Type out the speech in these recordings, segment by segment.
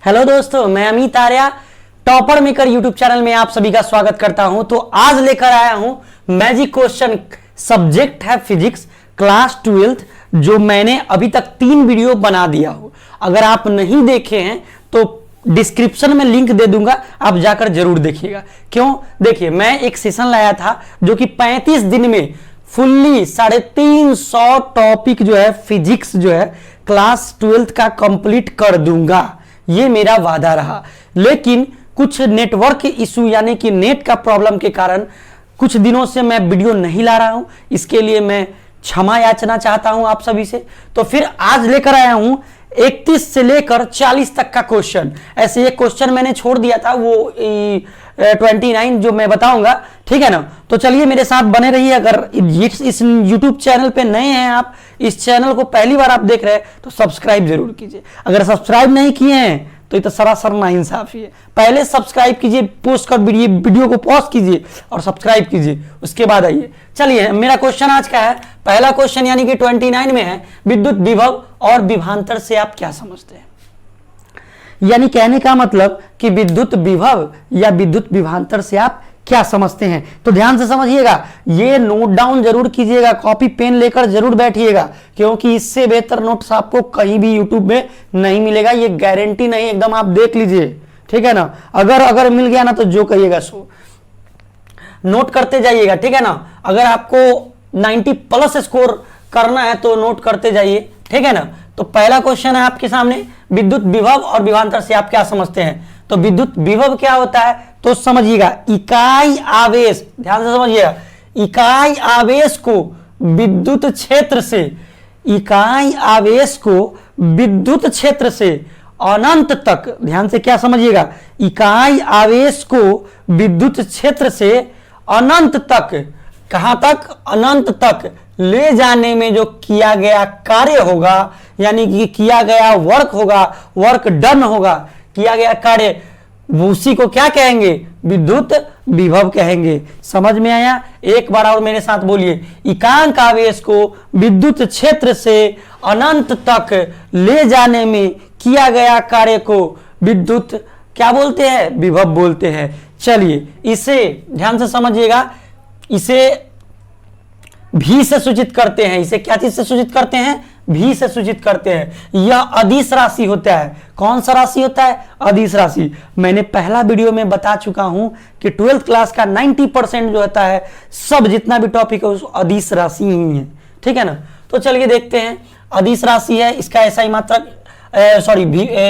Hello दोस्तों, मैं Amit Arya topper maker YouTube channel में आप सभी का स्वागत करता हूं। तो आज लेकर आया हूं मैजिक क्वेश्चन। सब्जेक्ट है फिजिक्स क्लास 12th, जो मैंने अभी तक 3 वीडियो बना दिया हूं। अगर आप नहीं देखे हैं तो डिस्क्रिप्शन में लिंक दे दूंगा, आप जाकर जरूर देखिएगा। क्यों? देखिए, मैं एक सेशन लाया था जो कि 35 दिन में फुल्ली 350 टॉपिक जो है फिजिक्स जो है क्लास 12th का कंप्लीट कर दूंगा, ये मेरा वादा रहा। लेकिन कुछ नेटवर्क इशू यानी कि नेट का प्रॉब्लम के कारण कुछ दिनों से मैं वीडियो नहीं ला रहा हूं। इसके लिए मैं क्षमा याचना चाहता हूं आप सभी से। तो फिर आज लेकर आया हूं 31 से लेकर 40 तक का क्वेश्चन। ऐसे एक क्वेश्चन मैंने छोड़ दिया था, वो 29 जो मैं बताऊंगा, ठीक है ना। तो चलिए मेरे साथ बने रहिए। अगर इस YouTube चैनल पे नए हैं, आप इस चैनल को पहली बार आप देख रहे हैं तो सब्सक्राइब जरूर कीजिए। अगर सब्सक्राइब नहीं किए हैं तो ये तो सरासर नाइंसाफी है। पहले सब्सक्राइब कीजिए, पोस्ट कर वीडियो को पॉज कीजिए और सब्सक्राइब कीजिए, उसके बाद आइए। चलिए, मेरा क्वेश्चन आज का है, पहला क्वेश्चन यानी कि 29 में है, विद्युत विभव और विभवांतर से आप क्या समझते हैं। यानी कहने का मतलब कि विद्युत विभव या विद्युत विभवांतर से आप क्या समझते हैं। तो ध्यान से समझिएगा, ये नोट डाउन जरूर कीजिएगा, कॉपी पेन लेकर जरूर बैठिएगा, क्योंकि इससे बेहतर नोट्स आपको कहीं भी यूट्यूब में नहीं मिलेगा। ये गारंटी नहीं, एकदम आप देख लीजिए, ठीक है ना। अगर मिल गया ना तो जो कहिएगा सो नोट करते जाइएगा, ठीक है ना। अगर आपको 90+ स्कोर करना है तो नोट करते जाइए, ठीक है ना। तो पहला क्वेश्चन है आपके सामने, विद्युत विभव और विभवांतर से आप क्या समझते हैं। तो विद्युत विभव क्या होता है तो समझिएगा, इकाई आवेश, ध्यान से समझिएगा, इकाई आवेश को विद्युत क्षेत्र से, इकाई आवेश को विद्युत क्षेत्र से अनंत तक, ध्यान से क्या समझिएगा, इकाई आवेश को विद्युत क्षेत्र से अनंत तक, कहां तक, अनंत तक ले जाने में जो किया गया कार्य होगा, यानी कि किया गया वर्क होगा, वर्क डन होगा, किया गया कार्य, उसी को क्या कहेंगे, विद्युत विभव कहेंगे। समझ में आया? एक बार और मेरे साथ बोलिए, एकांक आवेश को विद्युत क्षेत्र से अनंत तक ले जाने में किया गया कार्य को विद्युत क्या बोलते हैं, विभव बोलते हैं। चलिए, इसे ध्यान से समझिएगा, इसे भी से सूचित करते हैं। इसे क्या चीज से सूचित करते हैं, भी से सूचित करते हैं। यह अदिश राशि होता है। कौन सा राशि होता है, अदिश राशि। मैंने पहला वीडियो में बता चुका हूं कि 12th क्लास का 90% जो होता है, सब जितना भी टॉपिक है उस अदिश राशि ही है, ठीक है ना। तो चलिए देखते हैं, अदिश राशि है, इसका ऐसा ही मात्रक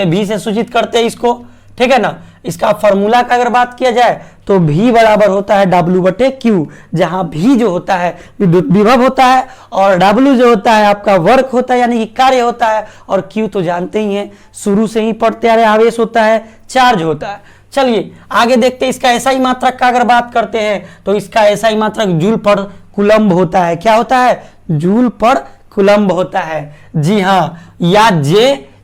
भी से सूचित करते हैं इसको, ठीक है ना। इसका फॉर्मूला का अगर बात किया जाए तो V बराबर होता है W/Q, जहां V जो होता है विद्युत विभव होता है और W जो होता है आपका वर्क होता है यानी कि कार्य होता है, और Q तो जानते ही हैं, शुरू से ही पढ़ते आ रहे, आवेश होता है, चार्ज होता है। चलिए आगे देखते हैं, इसका ऐसा ही मात्रक का अगर बात करते हैं तो इसका ऐसा ही मात्रक जूल पर कूलम्ब होता है। क्या होता है, जूल पर कूलम्ब होता है। जी हाँ, या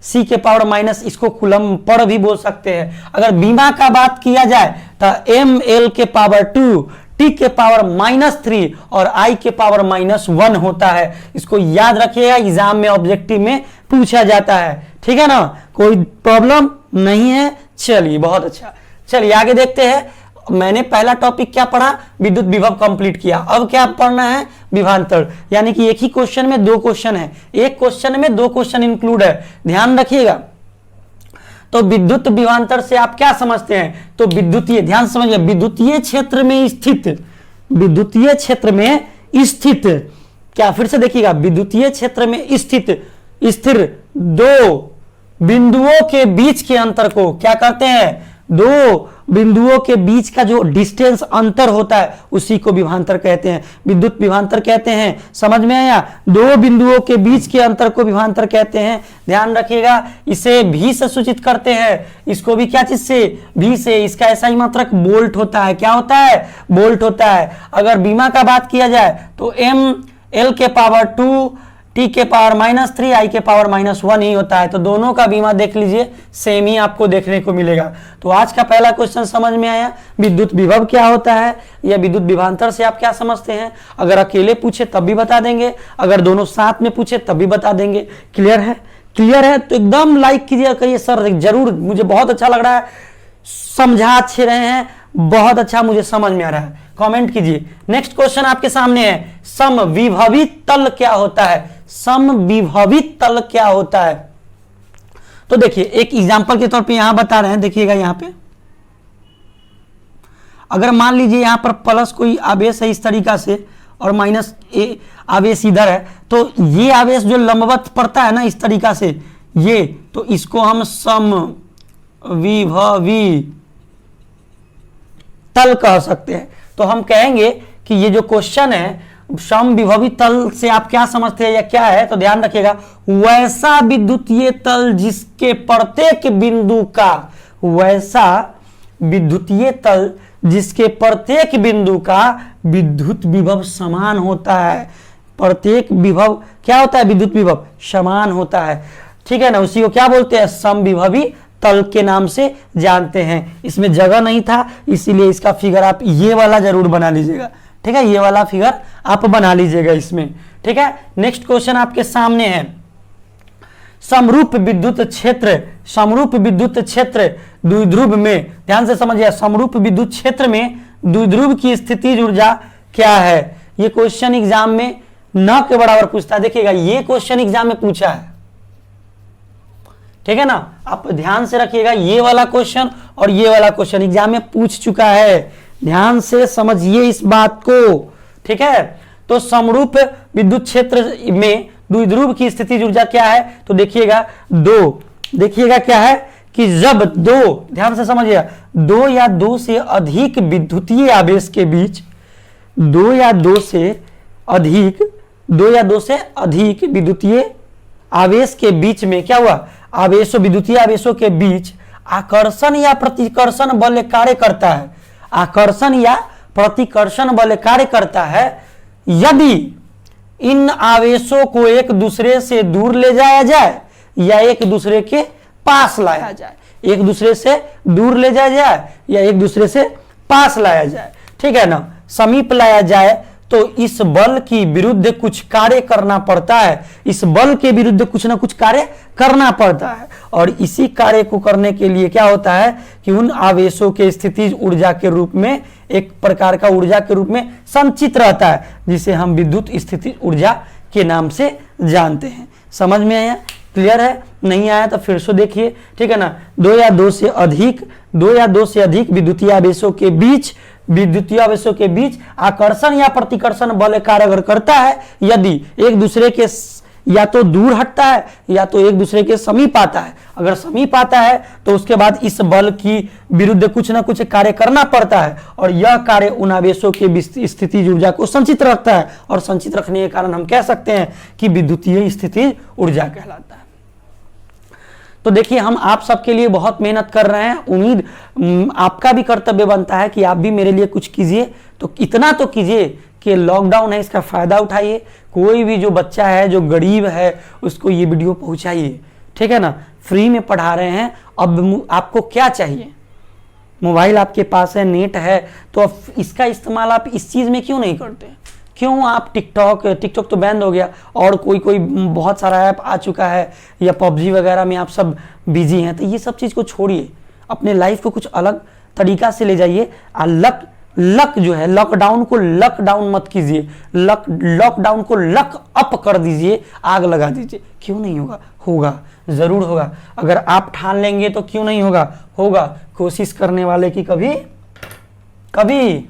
C के पावर माइनस, इसको कूलम्ब पर भी बोल सकते हैं। अगर बीमा का बात किया जाए तो ml के पावर 2, T के पावर -3 और I के पावर -1 होता है। इसको याद रखिएगा, एग्जाम में ऑब्जेक्टिव में पूछा जाता है, ठीक है ना। कोई प्रॉब्लम नहीं है। चलिए, बहुत अच्छा। चलिए आगे देखते हैं। मैंने पहला टॉपिक क्या पढ़ा, विद्युत विभव कंप्लीट किया। अब क्या पढ़ना है, विभवांतर, यानी कि एक ही क्वेश्चन में 2 क्वेश्चन है, एक क्वेश्चन में 2 क्वेश्चन इंक्लूड है, ध्यान रखिएगा। तो विद्युत विभवांतर से आप क्या समझते हैं, तो विद्युतीय, ध्यान समझिए, विद्युतीय क्षेत्र में स्थित, विद्युतीय क्षेत्र में स्थित, क्या फिर से देखिएगा, विद्युतीय क्षेत्र में स्थित स्थिर 2 बिंदुओं के बीच के अंतर को क्या कहते हैं, 2 बिंदुओं के बीच का जो डिस्टेंस अंतर होता है उसी को विभवांतर कहते हैं, विद्युत विभवांतर कहते हैं। समझ में आया? 2 बिंदुओं के बीच के अंतर को विभवांतर कहते हैं। ध्यान रखिएगा, इसे भी से सूचित करते हैं, इसको भी क्या चीज से, भी से। इसका ऐसा ही मात्रक बोल्ट होता है। क्या होता है, बोल्ट होता है। अगर बीमा का बात किया जाए तो ml के पावर 2, T के पावर -3, I के पावर -1 ही होता है। तो दोनों का बीमा देख लीजिए, सेम ही आपको देखने को मिलेगा। तो आज का पहला क्वेश्चन समझ में आया, विद्युत विभव क्या होता है या विद्युत विभवांतर से आप क्या समझते हैं। अगर अकेले पूछे तब भी बता देंगे, अगर दोनों साथ में पूछे तब भी बता देंगे। क्लियर है? क्लियर है? तो एकदम लाइक कीजिएगा, कहिए सर जरूर, मुझे बहुत अच्छा लग रहा है, समझा अच्छे रहे हैं, बहुत अच्छा मुझे समझ में आ रहा है, कमेंट कीजिए। नेक्स्ट क्वेश्चन आपके सामने है, समविभवी तल क्या होता है? समविभवी तल क्या होता है? तो देखिए एक एग्जांपल के तौर पे यहां बता रहे हैं, देखिएगा यहां पे अगर मान लीजिए यहां पर प्लस कोई आवेश है इस तरीका से और माइनस ए आवेश इधर है, तो ये आवेश जो लंबवत पड़ता है ना इस तरीका से ये, तो इसको हम समविभवी तल कह सकते हैं। तो हम कहेंगे कि ये जो क्वेश्चन है समविभवी तल से आप क्या समझते हैं या क्या है, तो ध्यान रखिएगा, वैसा विद्युतीय तल जिसके प्रत्येक बिंदु का, वैसा विद्युतीय तल जिसके प्रत्येक बिंदु का विद्युत विभव समान होता है। प्रत्येक विभव क्या होता है? विद्युत विभव समान होता है, ठीक है ना, उसी को क्या बोलते हैं? समविभवी तल के नाम से जानते हैं। इसमें जगह नहीं था इसीलिए इसका फिगर आप ये वाला जरूर बना लीजिएगा, ठीक है, ये वाला फिगर आप बना लीजिएगा इसमें, ठीक है। नेक्स्ट क्वेश्चन आपके सामने है, समरूप विद्युत क्षेत्र, समरूप विद्युत क्षेत्र द्विध्रुव में, ध्यान से समझिए, समरूप विद्युत क्षेत्र में द्विध्रुव की स्थितिज ऊर्जा क्या है? ये क्वेश्चन एग्जाम में न के बराबर पूछता है। देखिएगा ये क्वेश्चन एग्जाम में पूछा है, ठीक है ना, आप ध्यान से रखिएगा, ये वाला क्वेश्चन और ये वाला क्वेश्चन एग्जाम में पूछ चुका है, ध्यान से समझिए इस बात को, ठीक है। तो समरूप विद्युत क्षेत्र में द्विध्रुव की स्थितिज ऊर्जा क्या है? तो देखिएगा दो, देखिएगा क्या है कि जब दो, ध्यान से समझिएगा, दो या दो से अधिक विद्युतीय आवेश के बीच, दो या दो से अधिक विद्युतीय आवेश के बीच में क्या हुआ? आवेशों, विद्युतीय आवेशों के बीच आकर्षण या प्रतिकर्षण बल कार्य करता है, आकर्षण या प्रतिकर्षण बल कार्य करता है। यदि इन आवेशों को एक दूसरे से दूर ले जाया जाए या एक दूसरे के पास लाया जाए, एक दूसरे से दूर ले जाया जाए या एक दूसरे से पास लाया जाए, ठीक है ना, समीप लाया जाए, तो इस बल की विरुद्ध कुछ कार्य करना पड़ता है, इस बल के विरुद्ध कुछ ना कुछ कार्य करना पड़ता है। और इसी कार्य को करने के लिए क्या होता है कि उन आवेशों के स्थितिज ऊर्जा के रूप में, एक प्रकार का ऊर्जा के रूप में संचित रहता है, जिसे हम विद्युत स्थितिज ऊर्जा के नाम से जानते हैं। समझ में आया? क्लियर है? नहीं आया तो फिर से देखिए, ठीक है ना, दो या दो से अधिक विद्युतीय आवेशों के बीच आकर्षण या प्रतिकर्षण बल कार्य अगर करता है, यदि एक दूसरे के या तो दूर हटता है या तो एक दूसरे के समीप आता है, अगर समीप आता है तो उसके बाद इस बल की विरुद्ध कुछ ना कुछ कार्य करना पड़ता है, और यह कार्य उन आवेशों के स्थितिज ऊर्जा को संचित रखता है, और संचित रखने के कारण हम कह सकते हैं कि विद्युतीय स्थितिज ऊर्जा कहलाता है। तो देखिए हम आप सबके लिए बहुत मेहनत कर रहे हैं, उम्मीद आपका भी कर्तव्य बनता है कि आप भी मेरे लिए कुछ कीजिए। तो इतना तो कीजिए कि लॉकडाउन है इसका फायदा उठाइए, कोई भी जो बच्चा है जो गरीब है उसको ये वीडियो पहुंचाइए, ठीक है ना, फ्री में पढ़ा रहे हैं। अब आपको क्या चाहिए? मोबाइल आपके पास है, नेट है, तो अब इसका इस्तेमाल आप इस चीज में क्यों नहीं करते? क्यों आप टिकटॉक तो बैन हो गया, और कोई बहुत सारा ऐप आ चुका है, या पबजी वगैरह में आप सब बिजी हैं, तो ये सब चीज़ को छोड़िए, अपने लाइफ को कुछ अलग तरीका से ले जाइए। लक जो है, लॉकडाउन को लॉकडाउन मत कीजिए, लॉकडाउन को लक अप कर दीजिए, आग लगा दीजिए। क्यों नहीं होगा? होगा, जरूर होगा। अगर आप ठान लेंगे तो क्यों नहीं होगा? होगा। कोशिश करने वाले की कभी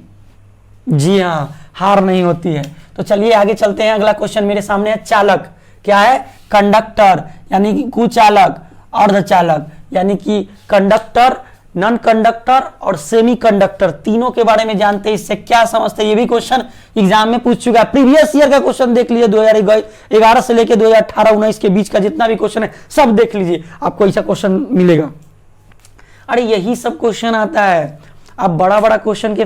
जी हाँ हार नहीं होती है। तो चलिए आगे चलते हैं। अगला क्वेश्चन मेरे सामने है, चालक क्या है? कंडक्टर यानी कि कुचालक, अर्धचालक यानी कि कंडक्टर, नॉन कंडक्टर और सेमी कंडक्टर, तीनों के बारे में जानते हैं। इससे क्या समझते हैं? ये भी क्वेश्चन एग्जाम में पूछ चुका है। प्रीवियस ईयर का क्वेश्चन देख लीजिए, 2011 से लेकर 2018-19 के बीच का जितना भी क्वेश्चन है सब देख लीजिए, आपको ऐसा क्वेश्चन मिलेगा। अरे यही सब क्वेश्चन आता है, आप बड़ा बड़ा क्वेश्चन के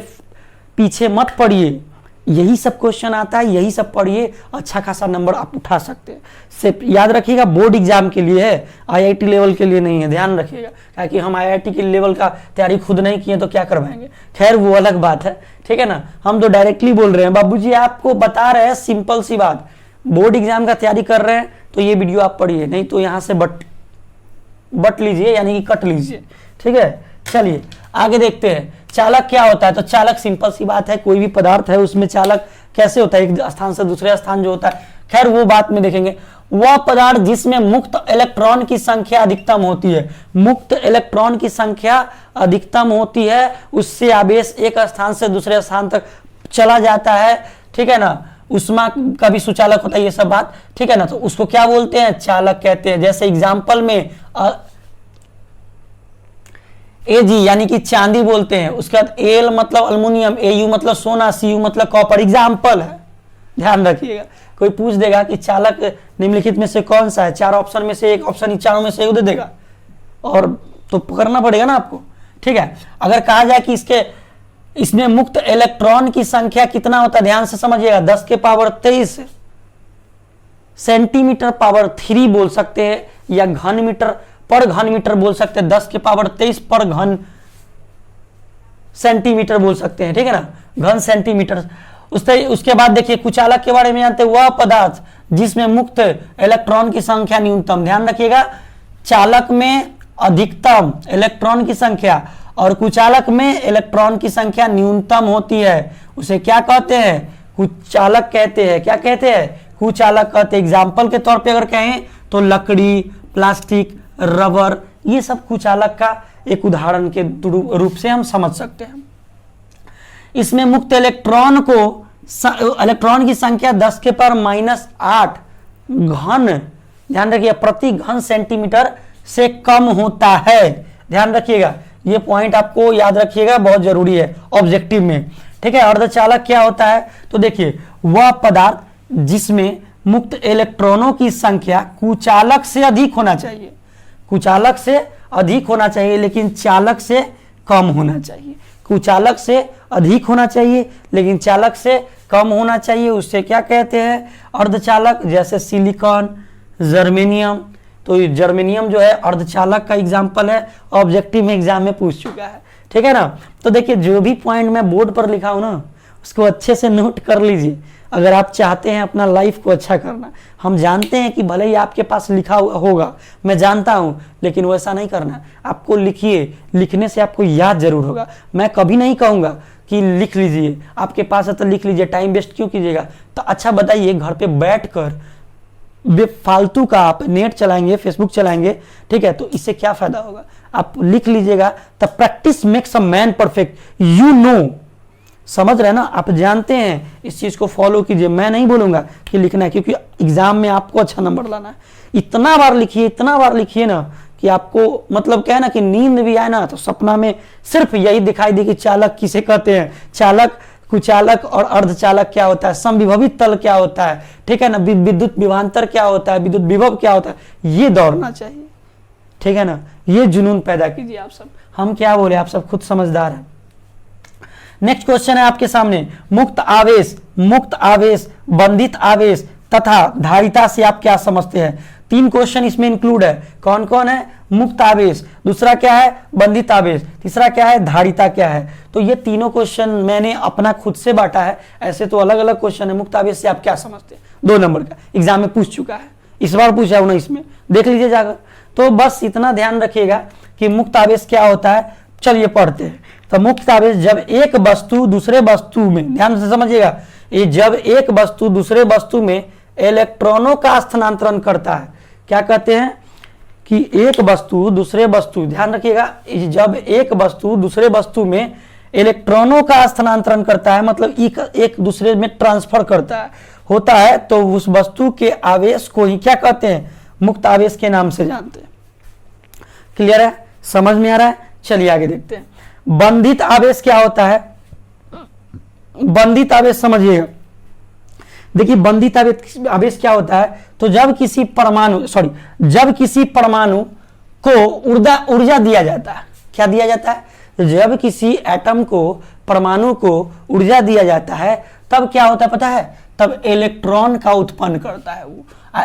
पीछे मत पढ़िए, यही सब क्वेश्चन आता है, यही सब पढ़िए, अच्छा खासा नंबर आप उठा सकते हैं। सिर्फ याद रखिएगा बोर्ड एग्जाम के लिए है, आईआईटी लेवल के लिए नहीं है, ध्यान रखिएगा, क्योंकि हम आईआईटी के लेवल का तैयारी खुद नहीं किए तो क्या करवाएंगे। खैर वो अलग बात है, ठीक है ना। हम तो डायरेक्टली बोल रहे हैं, बाबूजी आपको बता रहे हैं सिंपल सी बात, बोर्ड एग्जाम का तैयारी कर रहे हैं तो ये वीडियो आप पढ़िए, नहीं तो यहाँ से बट लीजिए, यानी कि कट लीजिए। ठीक है, चलिए आगे देखते हैं चालक क्या होता है। तो चालक सिंपल सी बात है, कोई भी पदार्थ है उसमें चालक कैसे होता है, एक स्थान से दूसरे स्थान जो होता है, खैर वो बात में देखेंगे। वह पदार्थ जिसमें मुक्त इलेक्ट्रॉन की संख्या अधिकतम होती है, मुक्त इलेक्ट्रॉन की संख्या अधिकतम होती है, उससे आवेश एक स्थान से दूसरे स्थान तक चला जाता है। ठीक है ना, उष्मा का भी सुचालक होता है, ये सब बात। ठीक है ना, तो उसको क्या बोलते हैं, चालक कहते हैं। जैसे एग्जाम्पल में Ag यानी कि चांदी बोलते हैं, उसके बाद Al मतलब अल्युमिनियम, Au मतलब सोना, Cu मतलब कॉपर। एग्जाम्पल है, ध्यान रखिएगा। कोई पूछ देगा कि चालक निम्नलिखित में से कौन सा है, 4 ऑप्शन में से एक ऑप्शन, चारों में से एक दे देगा, और तो पकड़ना पड़ेगा ना आपको। ठीक है, अगर कहा जाए कि इसमें मुक्त इलेक्ट्रॉन की संख्या कितना होता है, ध्यान से समझिएगा, 10 के पावर 23 सेंटीमीटर पावर 3 बोल सकते हैं, या घन मीटर पर घन मीटर बोल सकते हैं, 10 के पावर 23 पर घन सेंटीमीटर बोल सकते हैं। ठीक है ना, घन सेंटीमीटर। उसके बाद देखिए कुचालक के बारे में जानते हैं, वह पदार्थ जिसमें मुक्त इलेक्ट्रॉन की संख्या न्यूनतम, ध्यान रखिएगा, चालक में अधिकतम इलेक्ट्रॉन की संख्या और कुचालक में इलेक्ट्रॉन की संख्या न्यूनतम होती है, उसे क्या कहते हैं, कुचालक कहते हैं। क्या कहते हैं, कुचालक कहते हैं। एग्जाम्पल के तौर पे अगर कहें तो लकड़ी, प्लास्टिक, रबर, ये सब कुचालक का एक उदाहरण के रूप से हम समझ सकते हैं। इसमें मुक्त इलेक्ट्रॉन की संख्या 10 के पावर -8 घन, ध्यान रखिए, प्रति घन सेंटीमीटर से कम होता है। ध्यान रखिएगा, ये पॉइंट आपको याद रखिएगा, बहुत जरूरी है ऑब्जेक्टिव में। ठीक है, अर्धचालक क्या होता है, तो देखिए वह पदार्थ जिसमें मुक्त इलेक्ट्रॉनों की संख्या कुचालक से अधिक होना चाहिए, कुचालक से अधिक होना चाहिए, लेकिन चालक से कम होना चाहिए। कुचालक से अधिक होना चाहिए लेकिन चालक से कम होना चाहिए, उससे क्या कहते हैं, अर्धचालक। जैसे सिलिकॉन, जर्मेनियम, तो जर्मेनियम जो है अर्धचालक का एग्जाम्पल है, ऑब्जेक्टिव में एग्जाम में पूछ चुका है। ठीक है ना, तो देखिए जो भी पॉइंट मैं बोर्ड पर लिखा हूं ना, उसको अच्छे से नोट कर लीजिए अगर आप चाहते हैं अपना लाइफ को अच्छा करना। हम जानते हैं कि भले ही आपके पास लिखा होगा, मैं जानता हूं, लेकिन वैसा नहीं करना। आपको लिखिए, लिखने से आपको याद जरूर होगा। मैं कभी नहीं कहूंगा कि लिख लीजिए, आपके पास है तो लिख लीजिए, टाइम वेस्ट क्यों कीजिएगा। तो अच्छा बताइए, घर पे बैठकर बेफालतू का आप नेट चलाएंगे, फेसबुक चलाएंगे, ठीक है, तो इससे क्या फायदा होगा। आप लिख लीजिएगा, the practice makes a man perfect, you know, समझ रहे ना, आप जानते हैं, इस चीज को फॉलो कीजिए। मैं नहीं बोलूंगा कि लिखना है, क्योंकि एग्जाम में आपको अच्छा नंबर लाना है। इतना बार लिखिए, इतना बार लिखिए ना कि आपको मतलब क्या है ना कि नींद भी आए ना तो सपना में सिर्फ यही दिखाई दे कि चालक किसे कहते हैं, चालक, कुचालक और अर्धचालक क्या होता है, समविभवित तल क्या होता है, ठीक है ना, विद्युत विभवांतर क्या होता है, विद्युत विभव क्या होता है, ये दौड़ना चाहिए। ठीक है ना, ये जुनून पैदा कीजिए आप सब। हम क्या बोले, आप सब खुद समझदार हैं। नेक्स्ट क्वेश्चन है आपके सामने, मुक्त आवेश, बंधित आवेश तथा धारिता से आप क्या समझते हैं। 3 क्वेश्चन इसमें इंक्लूड है। कौन कौन है, मुक्त आवेश, दूसरा क्या है बंधित आवेश, तीसरा क्या है धारिता क्या है। तो ये तीनों क्वेश्चन मैंने अपना खुद से बांटा है, ऐसे तो अलग अलग क्वेश्चन है। मुक्त आवेश से आप क्या समझते हैं, 2 नंबर का एग्जाम में पूछ चुका है, इस बार पूछा 19 में, देख लीजिए जाकर। तो बस इतना ध्यान रखिएगा कि मुक्त आवेश क्या होता है। चलिए पढ़ते हैं। तो मुक्त आवेश जब एक वस्तु दूसरे वस्तु में, ध्यान से समझिएगा, ये जब एक वस्तु दूसरे वस्तु में इलेक्ट्रॉनों का स्थानांतरण करता है, क्या कहते हैं कि एक वस्तु दूसरे वस्तु, ध्यान रखिएगा, जब एक वस्तु दूसरे वस्तु में इलेक्ट्रॉनों का स्थानांतरण करता है, मतलब एक दूसरे में ट्रांसफर होता है, तो उस वस्तु के आवेश को ही क्या कहते हैं, मुक्त आवेश के नाम से जानते हैं। क्लियर है, समझ में आ रहा है। चलिए आगे देखते हैं। बंधित आवेश क्या होता है, बंधित आवेश समझिएगा। देखिए बंधित आवेश क्या होता है, तो जब किसी परमाणु को ऊर्जा दिया जाता है, क्या दिया जाता है, जब किसी एटम को, परमाणु को ऊर्जा दिया जाता है, तब क्या होता है पता है, तब इलेक्ट्रॉन का उत्पन्न करता है वो।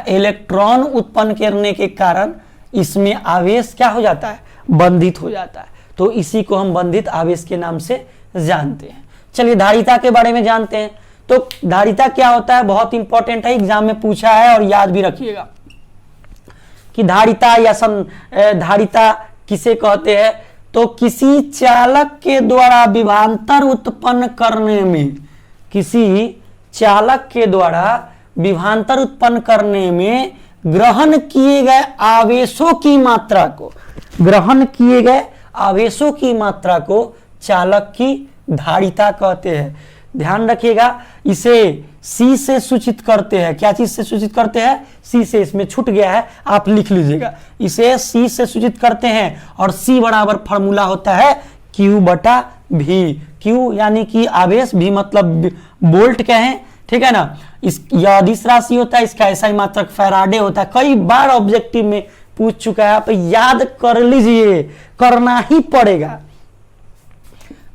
इलेक्ट्रॉन उत्पन्न करने के कारण इसमें आवेश क्या हो जाता है, बंधित हो जाता है। तो इसी को हम बंधित आवेश के नाम से जानते हैं। चलिए धारिता के बारे में जानते हैं। तो धारिता क्या होता है, बहुत इंपॉर्टेंट है, एग्जाम में पूछा है और याद भी रखिएगा। कि धारिता या धारिता किसे कहते हैं, तो किसी चालक के द्वारा विभवांतर उत्पन्न करने में, किसी चालक के द्वारा विभवांतर उत्पन्न करने में ग्रहण किए गए आवेशों की मात्रा को, ग्रहण किए गए आवेशों की मात्रा को चालक की धारिता कहते हैं। ध्यान रखिएगा, इसे सी से सूचित करते हैं। क्या चीज से सूचित करते हैं? सी से। इसमें छूट गया है, आप लिख लीजिएगा। इसे सी से सूचित करते हैं और सी बराबर फॉर्मूला होता है Q बटा V। Q यानी कि आवेश, V मतलब वोल्ट कहें, ठीक है ना। इस यह अदिश राशि होता है, इसका ऐसा ही मात्रक फैराडे होता है। कई बार ऑब्जेक्टिव में पूछ चुका है, आप याद कर लीजिए, करना ही पड़ेगा।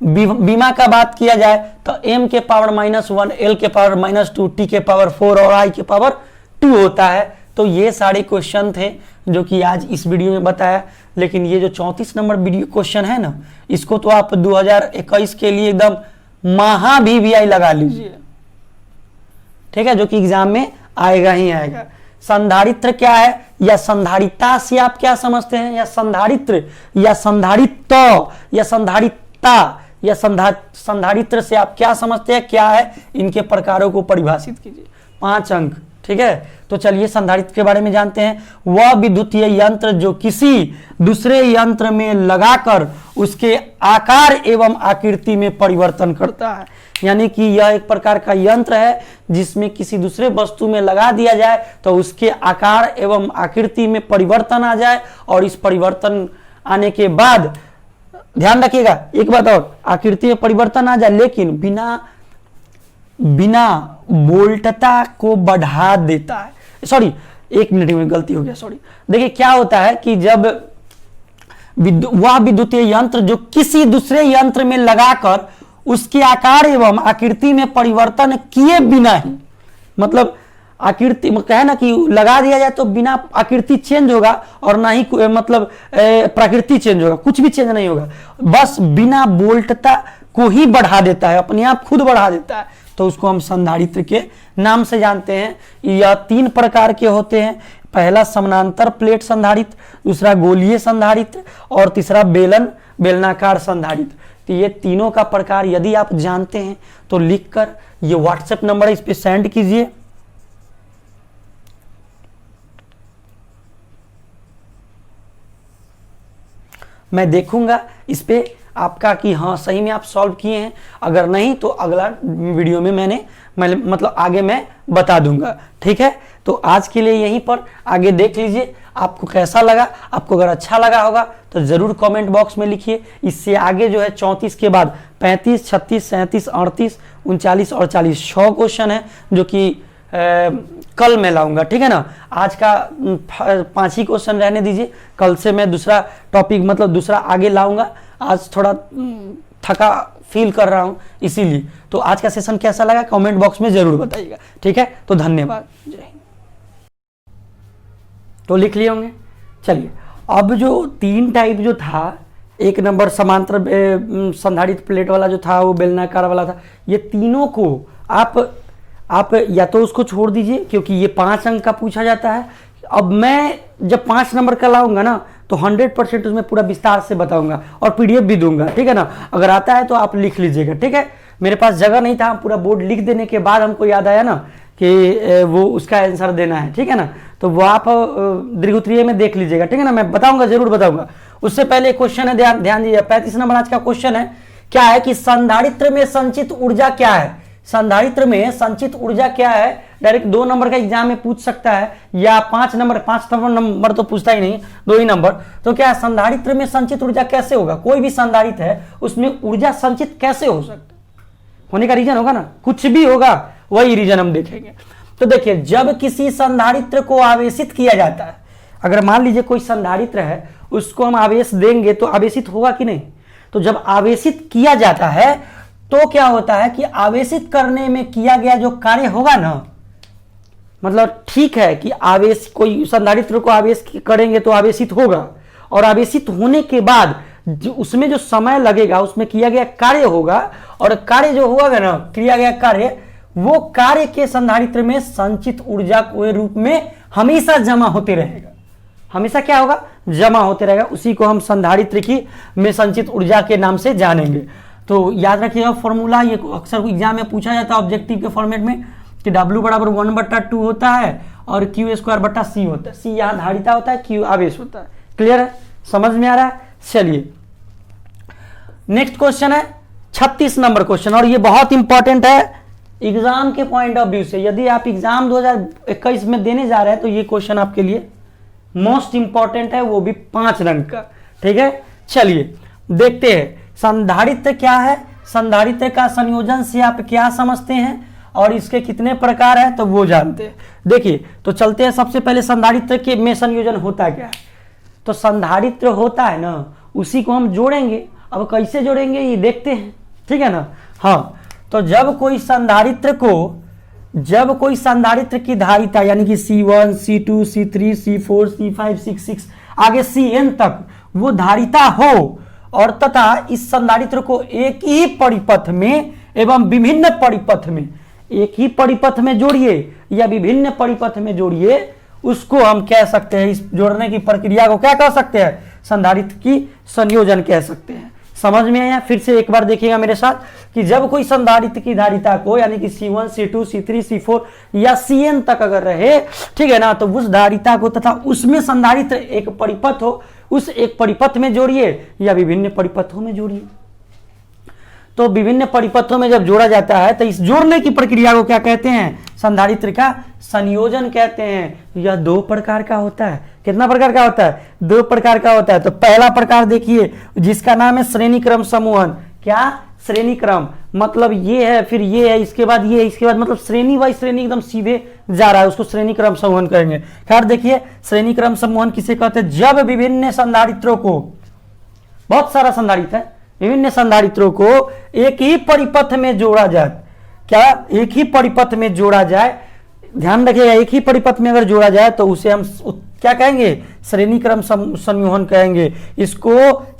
बीमा का बात किया जाए तो m के पावर -1, l के पावर -2, t के पावर 4 और i के पावर 2 होता है। तो ये सारे क्वेश्चन थे जो कि आज इस वीडियो में बताया। लेकिन ये जो 34 नंबर वीडियो क्वेश्चन है ना, इसको तो आप 2021 के लिए एकदम महा VVI लगा लीजिए, ठीक है, जो कि एग्जाम में आएगा ही आएगा। संधारित्र क्या है या संधारिता से आप क्या समझते हैं, या संधारित्र या संधारित या संधारिता या संधारित्र से आप क्या समझते हैं, क्या है, इनके प्रकारों को परिभाषित कीजिए। 5 अंक, ठीक है। तो चलिए संधारित्र के बारे में जानते हैं। वह विद्युतीय यंत्र जो किसी दूसरे यंत्र में लगाकर उसके आकार एवं आकृति में परिवर्तन करता है। यानी कि यह एक प्रकार का यंत्र है जिसमें किसी दूसरे वस्तु में लगा दिया जाए तो उसके आकार एवं आकृति में परिवर्तन आ जाए, और इस परिवर्तन आने के बाद, ध्यान रखिएगा एक बात और, आकृति में परिवर्तन आ जाए लेकिन बिना वोल्टता को बढ़ा देता है। सॉरी, 1 मिनट में गलती हो गया, सॉरी। देखिए क्या होता है कि जब वह विद्युतीय यंत्र जो किसी दूसरे यंत्र में लगाकर उसके आकार एवं आकृति में परिवर्तन किए बिना ही, मतलब आकृति कहे ना कि लगा दिया जाए तो बिना आकृति चेंज होगा और ना ही मतलब प्रकृति चेंज होगा, कुछ भी चेंज नहीं होगा, बस बिना वोल्टता को ही बढ़ा देता है, अपने आप खुद बढ़ा देता है, तो उसको हम संधारित्र के नाम से जानते हैं। यह 3 प्रकार के होते हैं। पहला समानांतर प्लेट संधारित्र, दूसरा गोलीय संधारित्र और तीसरा बेलनाकार संधारित्र। तो ये तीनों का प्रकार यदि आप जानते हैं तो लिखकर ये व्हाट्सएप नंबर है, इस पे सेंड कीजिए। मैं देखूंगा इस पे आपका कि हाँ सही में आप सॉल्व किए हैं। अगर नहीं तो अगला वीडियो में मैं मतलब आगे मैं बता दूंगा, ठीक है। तो आज के लिए यहीं पर, आगे देख लीजिए आपको कैसा लगा। आपको अगर अच्छा लगा होगा तो जरूर कमेंट बॉक्स में लिखिए। इससे आगे जो है 34 के बाद 35, 36, 37, 38, 39 और 40 6 क्वेश्चन है जो कि कल मैं लाऊंगा, ठीक है ना। आज का 5 ही क्वेश्चन रहने दीजिए, कल से मैं दूसरा टॉपिक मतलब दूसरा आगे लाऊंगा। आज थोड़ा थका फील कर रहा हूं इसीलिए। तो आज का सेशन कैसा लगा कमेंट बॉक्स में जरूर बताइएगा, ठीक है। तो धन्यवाद, जय हिंद। तो लिख लिए होंगे। चलिए अब जो 3 टाइप जो था, 1 नंबर समांतर संधारित्र प्लेट वाला जो था, वो बेलनाकार वाला था, ये तीनों को आप या तो उसको छोड़ दीजिए क्योंकि ये 5 अंक का पूछा जाता है। अब मैं जब 5 नंबर का लाऊंगा ना तो 100% उसमें पूरा विस्तार से बताऊंगा और PDF भी दूंगा, ठीक है ना। अगर आता है तो आप लिख लीजिएगा, ठीक है। मेरे पास जगह नहीं था, पूरा बोर्ड लिख देने के बाद हमको याद आया ना कि वो उसका आंसर देना है, ठीक है ना। तो वो आप दीर्घोत्तरीय में देख लीजिएगा, ठीक है ना। मैं बताऊंगा, जरूर बताऊंगा। उससे पहले क्वेश्चन है, ध्यान दीजिए। 35 नंबर आज का क्वेश्चन है, क्या है कि संधारित्र में संचित ऊर्जा क्या है। संधारित्र में संचित ऊर्जा क्या है, डायरेक्ट 2 नंबर का एग्जाम में पूछ सकता है, या 5 नंबर तो पूछता ही नहीं, 2 ही नंबर। तो क्या है, संधारित्र में संचित ऊर्जा कैसे होगा। कोई भी संधारित्र है उसमें ऊर्जा संचित कैसे हो सकता है, होने का रीजन होगा ना, कुछ भी होगा, वही रीजन हम देखेंगे। तो देखिए, जब किसी संधारित्र को आवेशित किया जाता है, अगर मान लीजिए कोई संधारित्र है, उसको हम आवेश देंगे तो आवेशित होगा कि नहीं। तो जब आवेशित किया जाता है तो क्या होता है कि आवेशित करने में किया गया जो कार्य होगा ना, मतलब ठीक है कि आवेश, कोई संधारित्र को आवेश करेंगे तो आवेशित होगा, और आवेशित होने के बाद जो उसमें जो समय लगेगा उसमें किया गया कार्य होगा, और कार्य जो होगा ना, किया गया कार्य, वो कार्य के संधारित्र में संचित ऊर्जा के रूप में हमेशा जमा होते रहेगा। हमेशा क्या होगा, जमा होते रहेगा। उसी को हम संधारित्र की में संचित ऊर्जा के नाम से जानेंगे। तो याद रखिएगा फॉर्मूला, ये अक्सर एग्जाम में पूछा जाता है ऑब्जेक्टिव के फॉर्मेट में कि W बराबर 1/2 होता है और Q²/C होता है। C यहाँ धारिता होता है, Q आवेश होता है। क्लियर है, समझ में आ रहा है। चलिए नेक्स्ट क्वेश्चन है 36 नंबर क्वेश्चन, और ये बहुत इंपॉर्टेंट है एग्जाम के पॉइंट ऑफ व्यू से। यदि आप एग्जाम 2021 में देने जा रहे हैं तो ये क्वेश्चन आपके लिए मोस्ट इंपॉर्टेंट है, वो भी 5 रंग का। ठीक है, चलिए देखते हैं संधारित्र क्या है, संधारित्र का संयोजन से आप क्या समझते हैं और इसके कितने प्रकार हैं तो वो जानते हैं। देखिए तो चलते हैं, सबसे पहले संधारित्र के में संयोजन होता क्या है। तो संधारित्र होता है ना, उसी को हम जोड़ेंगे। अब कैसे जोड़ेंगे ये देखते हैं, ठीक है ना। हाँ, तो जब कोई संधारित्र की धारिता यानी कि C1, C2, C3, C4, C5, C6 आगे Cn तक वो धारिता हो और तथा इस संधारित्र को एक ही परिपथ में एवं विभिन्न परिपथ में, एक ही परिपथ में जोड़िए या विभिन्न परिपथ में जोड़िए, उसको हम कह सकते हैं, इस जोड़ने की प्रक्रिया को क्या कह सकते हैं, संधारित्र की संयोजन कह सकते हैं। समझ में आया। फिर से एक बार देखिएगा मेरे साथ कि जब कोई संधारित्र की धारिता को यानी कि C1, C2, C3, C4 या Cn तक अगर रहे, ठीक है ना, तो उस धारिता को तथा उसमें संधारित्र एक परिपथ हो, उस एक परिपथ में जोड़िए या विभिन्न परिपथों में जोड़िए। तो विभिन्न परिपथों में जब जोड़ा जाता है तो इस जोड़ने की प्रक्रिया को क्या कहते हैं, संधारित्र का संयोजन कहते हैं। यह 2 प्रकार का होता है। कितना प्रकार का होता है, 2 प्रकार का होता है। तो पहला प्रकार देखिए जिसका नाम है श्रेणी क्रम समूहन। क्या, श्रेणी क्रम, मतलब ये है फिर ये है इसके बाद ये है इसके बाद, मतलब श्रेणी वाई श्रेणी एकदम सीधे जा रहा है, उसको श्रेणी क्रम समूहन कहेंगे। खैर देखिए श्रेणी क्रम समूहन किसे कहते हैं, जब विभिन्न संधारित्रों को, बहुत सारा संधारित्र है, विभिन्न संधारित्रों को एक ही परिपथ में जोड़ा जाए। क्या, एक ही परिपथ में जोड़ा जाए, ध्यान रखिएगा, एक ही परिपथ में अगर जोड़ा जाए तो उसे हम क्या कहेंगे, श्रेणी क्रम संयोजन कहेंगे। इसको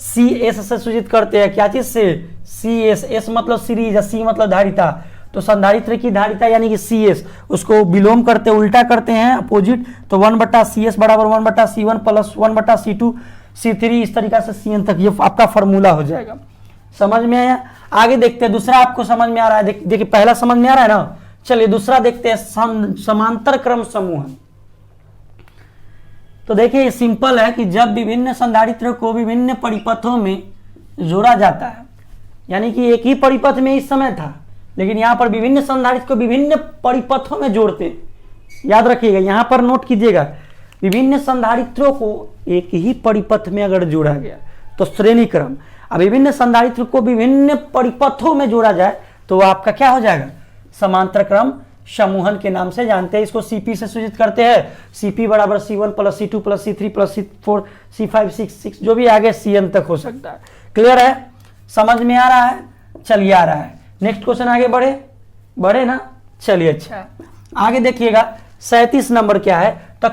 CS से सूचित करते हैं। क्या चीज से, CS, S मतलब सीरीज, C मतलब धारिता। तो संधारित्र की धारिता यानी कि CS, उसको विलोम करते, उल्टा करते हैं, अपोजिट। तो 1/CS बराबर 1/C1 प्लस 1/C2 C3, इस तरीका से Cn तक, ये आपका फॉर्मूला हो जाएगा। समझ में आया। आगे देखते हैं दूसरा, आपको समझ में आ रहा है। देखिए पहला समझ में आ रहा है ना, चलिए दूसरा देखते हैं, समांतर क्रम समूहन। तो देखिए ये सिंपल है कि जब विभिन्न संधारित्र को विभिन्न परिपथों में जोड़ा जाता है, यानी कि एक ही परिपथ में इस समय था, लेकिन यहां पर विभिन्न संधारित्र को विभिन्न परिपथों में जोड़ते हैं। याद रखिएगा, यहां पर नोट कीजिएगा, विभिन्न संधारित्रों को एक ही परिपथ में अगर जोड़ा गया तो श्रेणी क्रम। अब विभिन्न संधारित्र को विभिन्न परिपथों में जोड़ा जाए तो आपका क्या हो जाएगा, समांतर क्रम समूहन के नाम से जानते हैं। इसको CP से सूचित करते हैं। CP बराबर C1 plus C2 plus C3 plus C4 C5 C6, जो भी आगे Cn तक हो सकता है। क्लियर है, समझ में आ रहा है। चलिए आ रहा है नेक्स्ट क्वेश्चन, आगे बढ़े ना। चलिए अच्छा आगे देखिएगा 37 नंबर क्या है, तो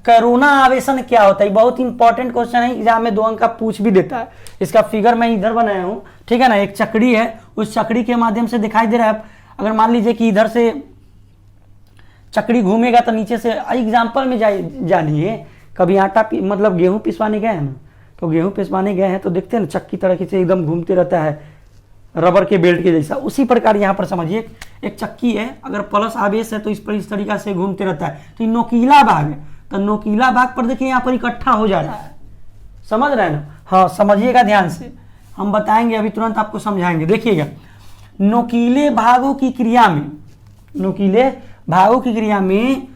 करोना आवेशन क्या होता है। बहुत इंपॉर्टेंट क्वेश्चन है, एग्जाम में 2 अंक का पूछ भी देता है। इसका फिगर मैं इधर बनाया हूं, ठीक है ना। एक चक्री है, उस चक्री के माध्यम से दिखाई दे रहा है। अगर मान लीजिए कि इधर से चक्री घूमेगा तो नीचे से, एग्जाम्पल में जानिए, कभी आटा मतलब गेहूं पिसवाने गए हैं ना, तो गेहूं पिसवाने गए हैं तो देखते हैं ना चक्की तरह से एकदम घूमते रहता है, रबर के बेल्ट के जैसा। उसी प्रकार यहाँ पर समझिए एक चक्की है, अगर प्लस आवेश है तो इस पर इस तरीका से घूमते रहता है। तो नोकीला भाग है, तो नोकीला भाग पर देखिए यहाँ पर इकट्ठा हो जा रहा है। समझ रहे हैं ना। हाँ समझिएगा ध्यान से, हम बताएंगे अभी तुरंत आपको समझाएंगे। देखिएगा नोकीले भागों की क्रिया में, नोकीले भागों की क्रिया में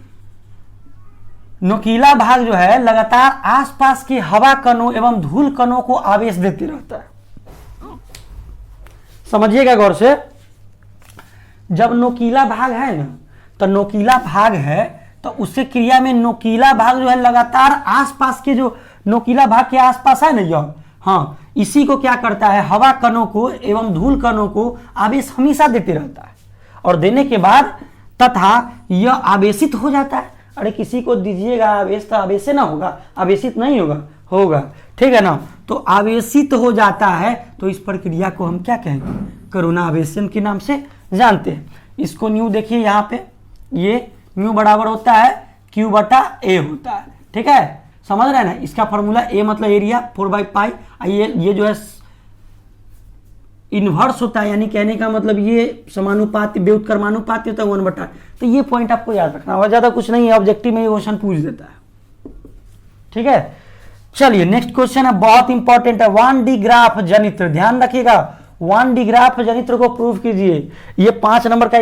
नोकीला भाग जो है लगातार आसपास के हवा कणों एवं धूल कणों को आवेश देते रहता है। समझिएगा गौर से, जब नोकीला भाग है ना, तो नोकीला भाग है तो उससे क्रिया में नोकीला भाग जो है लगातार आसपास के, जो नोकीला भाग के आसपास है ना जो, हाँ इसी को क्या करता है, हवा कणों को एवं धूल कणों को आवेश हमेशा देते रहता है, और देने के बाद तथा यह आवेशित हो जाता है। अरे किसी को दीजिएगा आवेश तो आवेश से ना होगा, आवेशित नहीं होगा, ठीक है ना। तो आवेशित हो जाता है, तो इस प्रक्रिया को हम क्या कहेंगे, करोना आवेशन के नाम से जानते हैं। इसको न्यू देखिए यहाँ पे, ये न्यू बराबर होता है Q/A होता है, ठीक है। समझ रहे हैं ना। इसका फॉर्मूला ए मतलब एरिया 4/पाई, ये जो है इनवर्स होता है, यानी कहने का मतलब ये समानुपाती व्युत्क्रमानुपाती होता है 1/। तो ये पॉइंट आपको याद रखना होगा, ज्यादा कुछ नहीं है, ऑब्जेक्टिव में ये क्वेश्चन पूछ देता है। ठीक है, चलिए नेक्स्ट क्वेश्चन है, बहुत इंपॉर्टेंट है, 1D ग्राफ जनित्र। ध्यान रखिएगा, 1D ग्राफ जनित्र को प्रूव कीजिए। ये 5 नंबर का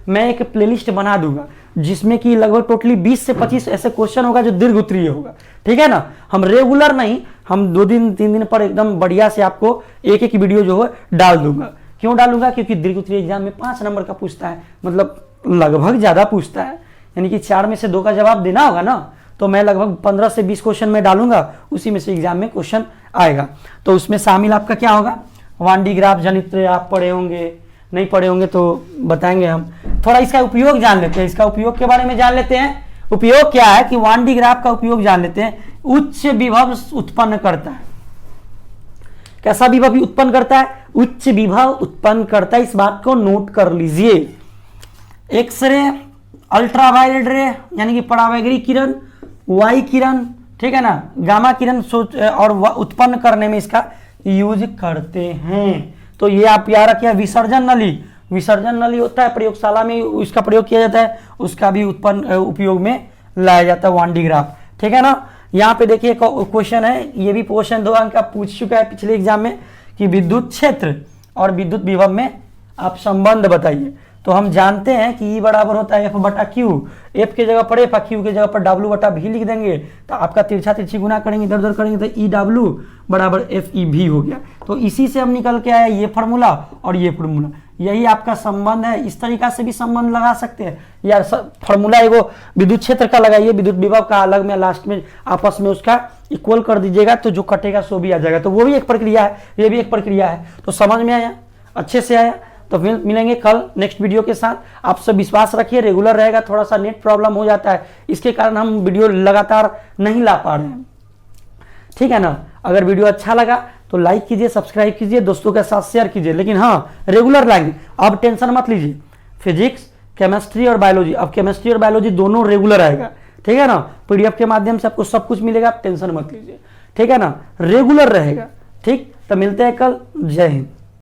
मैं एक प्लेलिस्ट बना दूंगा जिसमें कि लगभग टोटली 20 से 25 ऐसे क्वेश्चन होगा जो दीर्घ उत्तरीय होगा। ठीक है ना, हम रेगुलर नहीं, हम 2 दिन 3 दिन पर एकदम बढ़िया से आपको एक एक वीडियो जो है डाल दूंगा। क्यों डालूंगा? क्योंकि दीर्घ उत्तरीय एग्जाम में 5 नंबर का पूछता है, मतलब लगभग ज्यादा पूछता है, यानी कि 4 में से 2 का जवाब देना होगा ना, तो मैं लगभग 15 से 20 क्वेश्चन में डालूंगा, उसी में से एग्जाम में क्वेश्चन आएगा। तो उसमें शामिल आपका क्या होगा, 1D ग्राफ जनित्र। आप पढ़े होंगे, नहीं पढ़े होंगे तो बताएंगे हम। थोड़ा इसका उपयोग जान लेते हैं, इसका उपयोग के बारे में जान लेते हैं। उपयोग क्या है कि 1D ग्राफ का उपयोग जान लेते हैं। उच्च विभव उत्पन्न करता है। कैसा विभव उत्पन्न करता है? उच्च विभव उत्पन्न करता है, इस बात को नोट कर लीजिए। एक्सरे, अल्ट्रावायलेट रे यानी कि परावैगरी किरण, वाई किरण, ठीक है ना, गामा किरण और उत्पन्न करने में इसका यूज करते हैं। तो ये आप याद रखिए। विसर्जन नली, विसर्जन नली होता है प्रयोगशाला में, इसका प्रयोग किया जाता है, उसका भी उपयोग में लाया जाता है 1D ग्राफ। ठीक है ना, यहाँ पे देखिए क्वेश्चन है, ये भी क्वेश्चन 2 अंक का पूछ चुका है पिछले एग्जाम में कि विद्युत क्षेत्र और विद्युत विभव में आप संबंध बताइए। तो हम जानते हैं कि E बराबर होता है F/Q। F की जगह पर F, Q की जगह पर W/V लिख देंगे, तो आपका तिरछा तिरछी गुना करेंगे, इधर उधर करेंगे, तो EW बराबर FEV हो गया। तो इसी से हम निकल के आया ये फार्मूला और ये फार्मूला, यही आपका संबंध है। इस तरीका से भी संबंध लगा सकते हैं यार। फार्मूला एगो विद्युत क्षेत्र का लगाइए, विद्युत विभव का अलग में, लास्ट में आपस में उसका इक्वल कर दीजिएगा, तो जो कटेगा सो भी आ जाएगा। तो वो भी एक प्रक्रिया है, ये भी एक प्रक्रिया है। तो समझ में आया, अच्छे से आया। तो फिर मिलेंगे कल नेक्स्ट वीडियो के साथ। आप सब विश्वास रखिए, रेगुलर रहेगा। थोड़ा सा नेट प्रॉब्लम हो जाता है, इसके कारण हम वीडियो लगातार नहीं ला पा रहे हैं। ठीक है ना, अगर वीडियो अच्छा लगा तो लाइक कीजिए, सब्सक्राइब कीजिए, दोस्तों के साथ शेयर कीजिए। लेकिन हाँ, रेगुलर लाएंगे, अब टेंशन मत लीजिए। फिजिक्स, केमिस्ट्री और बायोलॉजी, अब केमिस्ट्री और बायोलॉजी दोनों रेगुलर आएगा। ठीक है ना, PDF के माध्यम से आपको सब कुछ मिलेगा, आप टेंशन मत लीजिए। ठीक है ना, रेगुलर रहेगा। ठीक, तो मिलते हैं कल। जय हिंद।